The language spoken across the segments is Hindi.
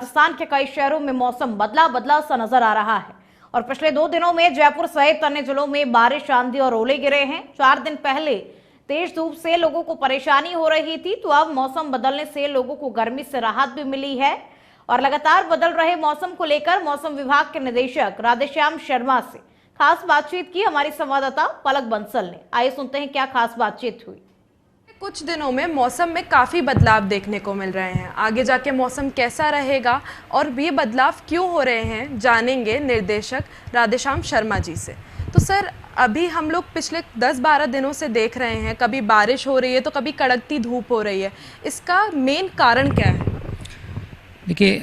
राजस्थान के कई शहरों में मौसम बदला बदला सा नजर आ रहा है और पिछले 2 दिनों में जयपुर सहित अन्य जिलों में बारिश, आंधी और ओले गिरे हैं। 4 दिन पहले तेज धूप से लोगों को परेशानी हो रही थी, तो अब मौसम बदलने से लोगों को गर्मी से राहत भी मिली है। और लगातार बदल रहे मौसम को लेकर मौसम विभाग के निदेशक राधेश्याम शर्मा से खास बातचीत की हमारी संवाददाता पलक बंसल ने। आइए सुनते हैं क्या खास बातचीत हुई। कुछ दिनों में मौसम में काफ़ी बदलाव देखने को मिल रहे हैं। आगे जाके मौसम कैसा रहेगा और ये बदलाव क्यों हो रहे हैं, जानेंगे निर्देशक राधेश्याम शर्मा जी से। तो सर, अभी हम लोग पिछले 10-12 दिनों से देख रहे हैं, कभी बारिश हो रही है तो कभी कड़कती धूप हो रही है। इसका मेन कारण क्या है? देखिए,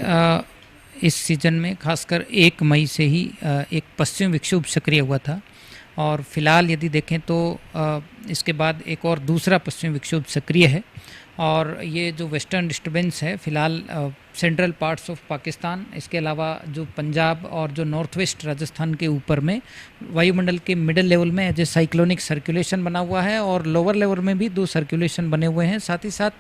इस सीज़न में खासकर 1 मई से ही एक पश्चिम विक्षोभ सक्रिय हुआ था और फिलहाल यदि देखें तो इसके बाद एक और दूसरा पश्चिम विक्षोभ सक्रिय है। और ये जो वेस्टर्न डिस्टर्बेंस है फिलहाल सेंट्रल पार्ट्स ऑफ पाकिस्तान, इसके अलावा जो पंजाब और जो नॉर्थ वेस्ट राजस्थान के ऊपर में वायुमंडल के मिडल लेवल में एज ए साइक्लोनिक सर्कुलेशन बना हुआ है और लोअर लेवल में भी 2 सर्कुलेशन बने हुए हैं। साथ ही साथ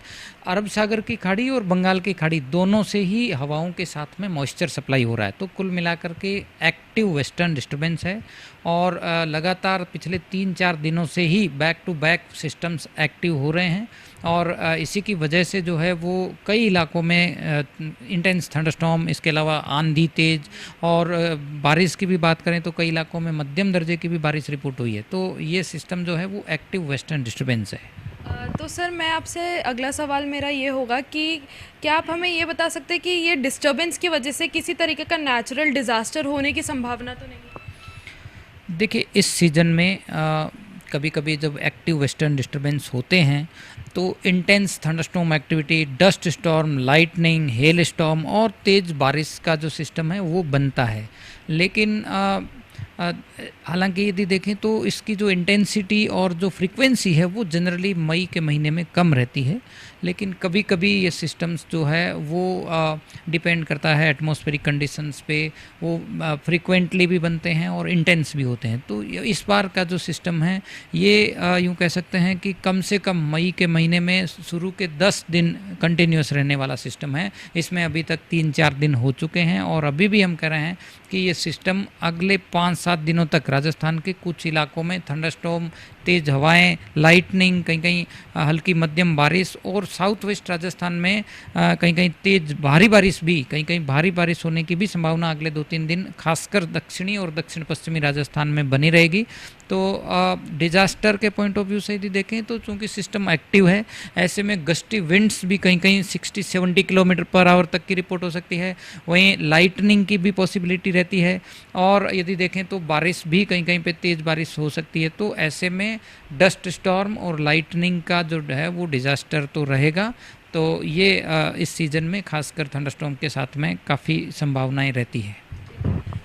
अरब सागर की खाड़ी और बंगाल की खाड़ी दोनों से ही हवाओं के साथ में मॉइस्चर सप्लाई हो रहा है। तो कुल मिलाकर के एक्टिव वेस्टर्न डिस्टर्बेंस है और लगातार पिछले 3-4 दिनों से ही back to back systems active हो रहे हैं और इसी की वजह से जो है वो कई इलाकों में इंटेंस थंडरस्टॉर्म, इसके अलावा आंधी तेज और बारिश की भी बात करें तो कई इलाकों में मध्यम दर्जे की भी बारिश रिपोर्ट हुई है। तो ये सिस्टम जो है वो एक्टिव वेस्टर्न डिस्टर्बेंस है। तो सर, मैं आपसे अगला सवाल मेरा ये होगा कि क्या आप हमें ये बता सकते हैं कि ये डिस्टर्बेंस की वजह से किसी तरीके का नेचुरल डिज़ास्टर होने की संभावना तो नहीं? देखिए, इस सीज़न में कभी कभी जब एक्टिव वेस्टर्न डिस्टर्बेंस होते हैं तो intense thunderstorm activity, dust storm, lightning, hello storm और तेज़ बारिश का जो सिस्टम है वो बनता है। लेकिन हालांकि यदि देखें तो इसकी जो इंटेंसिटी और जो फ्रीक्वेंसी है वो जनरली मई के महीने में कम रहती है। लेकिन कभी कभी ये सिस्टम्स जो है वो डिपेंड करता है एटमॉस्फेरिक कंडीशंस पे, वो फ्रीक्वेंटली भी बनते हैं और इंटेंस भी होते हैं। तो इस बार का जो सिस्टम है ये यूँ कह सकते हैं कि कम से कम मई के महीने में शुरू के 10 दिन कंटिन्यूस रहने वाला सिस्टम है। इसमें अभी तक 3-4 दिन हो चुके हैं और अभी भी हम कह रहे हैं कि ये सिस्टम अगले 5-7 दिनों तक राजस्थान के कुछ इलाकों में थंडरस्टॉर्म, तेज़ हवाएं, लाइटनिंग, कहीं कहीं हल्की मध्यम बारिश और साउथ वेस्ट राजस्थान में कहीं कहीं तेज़ भारी बारिश भी, कहीं कहीं भारी बारिश होने की भी संभावना अगले 2-3 दिन खासकर दक्षिणी और दक्षिण पश्चिमी राजस्थान में बनी रहेगी। तो डिजास्टर के पॉइंट ऑफ व्यू से यदि देखें तो चूँकि सिस्टम एक्टिव है, ऐसे में गस्टी विंड्स भी कहीं कहीं 60-70 किलोमीटर पर आवर तक की रिपोर्ट हो सकती है। वहीं लाइटनिंग की भी पॉसिबिलिटी रहती है और यदि देखें तो बारिश भी कहीं कहीं पे तेज़ बारिश हो सकती है। तो ऐसे में डस्ट स्टॉर्म और लाइटनिंग का जो है वो डिजास्टर तो रहेगा। तो ये इस सीज़न में खासकर थंडरस्टॉर्म के साथ में काफ़ी संभावनाएं रहती है।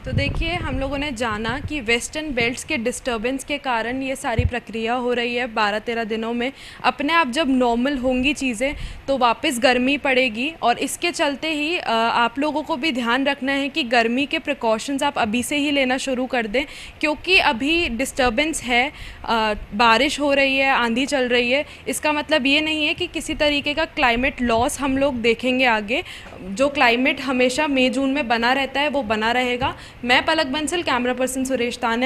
तो देखिए, हम लोगों ने जाना कि वेस्टर्न बेल्ट्स के डिस्टर्बेंस के कारण ये सारी प्रक्रिया हो रही है। 12-13 दिनों में अपने आप जब नॉर्मल होंगी चीज़ें तो वापस गर्मी पड़ेगी और इसके चलते ही आप लोगों को भी ध्यान रखना है कि गर्मी के प्रिकॉशंस आप अभी से ही लेना शुरू कर दें, क्योंकि अभी डिस्टर्बेंस है, बारिश हो रही है, आंधी चल रही है। इसका मतलब ये नहीं है कि किसी तरीके का क्लाइमेट लॉस हम लोग देखेंगे आगे। जो क्लाइमेट हमेशा मई जून में बना रहता है वो बना रहेगा। मैं पलक बंसल, कैमरा पर्सन सुरेश तान्या।